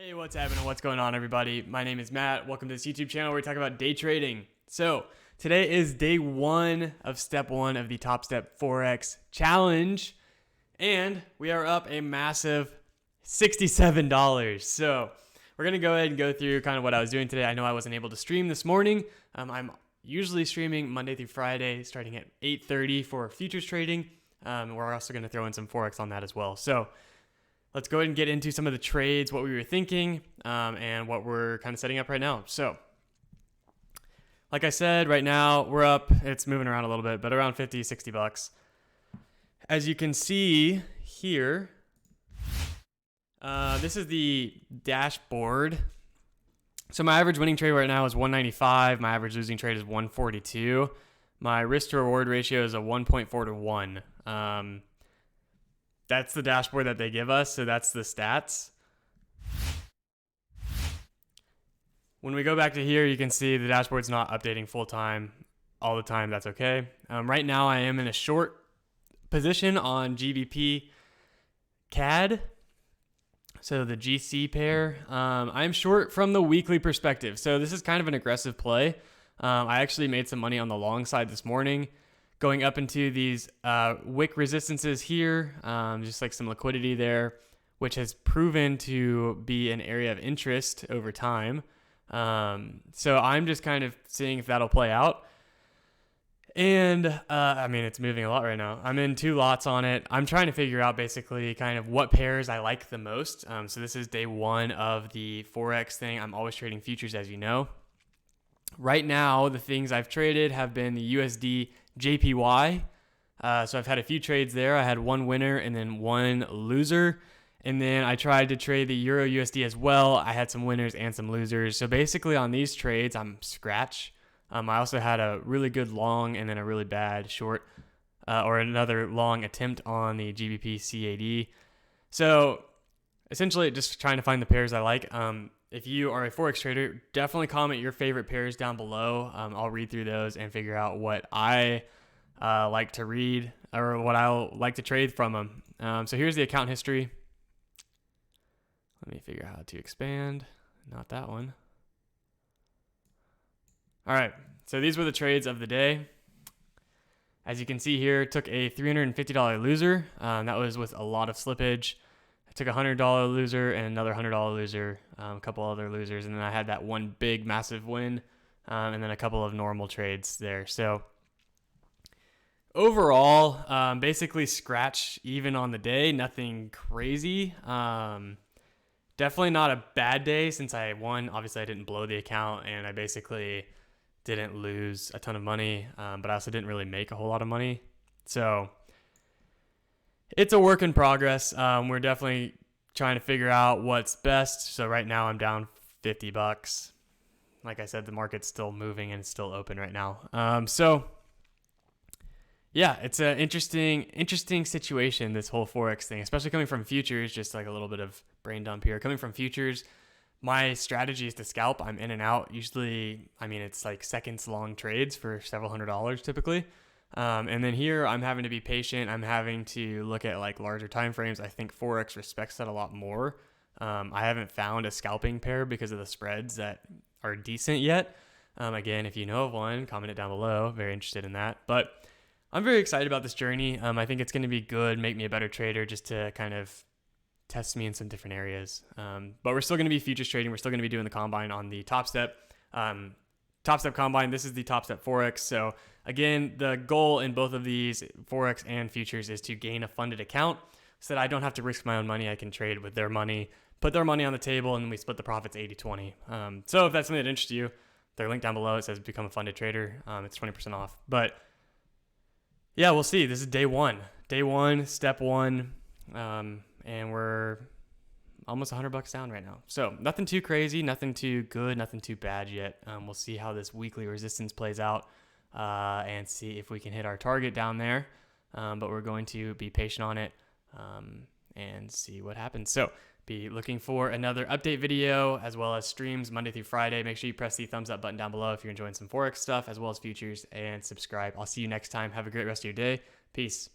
Hey, what's happening? What's going on, everybody? My name is Matt. Welcome to this YouTube channel where we talk about day trading. So today is day one of step one of the Topstep Forex challenge, and we are up a massive $67. So we're gonna go ahead and go through kind of what I was doing today. I know I wasn't able to stream this morning. I'm usually streaming Monday through Friday, starting at 8:30 for futures trading. We're also gonna throw in some Forex on that as well. So let's go ahead and get into some of the trades, what we were thinking, and what we're kind of setting up right now. So, like I said, right now we're up, it's moving around a little bit, but around 50, 60 bucks. As you can see here, this is the dashboard. So my average winning trade right now is 195. My average losing trade is 142. My risk to reward ratio is a 1.4 to 1. That's the dashboard that they give us, so that's the stats. When we go back to here, you can see the dashboard's not updating full time all the time. That's okay. Right now, I am in a short position on GBP CAD, so the GC pair. I'm short from the weekly perspective, so this is kind of an aggressive play. I actually made some money on the long side this morning, going up into these wick resistances here, just like some liquidity there, which has proven to be an area of interest over time. So I'm just kind of seeing if that'll play out. And I mean, it's moving a lot right now. I'm in 2 lots on it. I'm trying to figure out basically kind of what pairs I like the most. So this is day one of the Forex thing. I'm always trading futures, as you know. Right now, the things I've traded have been the USD JPY. So I've had a few trades there. I had one winner and then one loser. And then I tried to trade the Euro USD as well. I had some winners and some losers. So basically on these trades, I'm scratch. I also had a really good long and then a really bad short, or another long attempt on the GBP CAD. So essentially just trying to find the pairs I like. If you are a Forex trader, definitely comment your favorite pairs down below. I'll read through those and figure out what I like to read or what I like to trade from them. So here's the account history. Let me figure out how to expand. Not that one. All right, so these were the trades of the day. As you can see here, took a $350 loser. That was with a lot of slippage. I took a $100 loser and another $100 loser, a couple other losers, and then I had that one big, massive win, and then a couple of normal trades there. So overall, basically scratch even on the day, nothing crazy. Definitely not a bad day since I won. Obviously, I didn't blow the account, and I basically didn't lose a ton of money, but I also didn't really make a whole lot of money. So it's a work in progress. We're definitely trying to figure out what's best. So right now I'm down 50 bucks. Like I said, the market's still moving and it's still open right now. So yeah, it's an interesting situation, this whole Forex thing, especially coming from futures, just like a little bit of brain dump here. Coming from futures, my strategy is to scalp. I'm in and out. Usually, I mean, it's like seconds long trades for several $100s typically. And then here I'm having to be patient. I'm having to look at like larger time frames. I think Forex respects that a lot more. I haven't found a scalping pair because of the spreads that are decent yet. Again, if you know of one, comment it down below. Very interested in that. But I'm very excited about this journey. I think it's going to be good, make me a better trader, just to kind of test me in some different areas. But we're still going to be futures trading. We're still going to be doing the combine on the Topstep. Topstep combine. This is the Topstep Forex. So again, the goal in both of these, Forex and futures, is to gain a funded account so that I don't have to risk my own money. I can trade with their money, put their money on the table, and then we split the profits 80-20. So if that's something that interests you, their link down below, it says become a funded trader. It's 20% off. But yeah, we'll see. This is day one, step one. And we're almost $100 down right now. So nothing too crazy, nothing too good, nothing too bad yet. We'll see how this weekly resistance plays out and see if we can hit our target down there. But we're going to be patient on it and see what happens. So be looking for another update video as well as streams Monday through Friday. Make sure you press the thumbs up button down below if you're enjoying some Forex stuff as well as futures, and subscribe. I'll see you next time. Have a great rest of your day. Peace.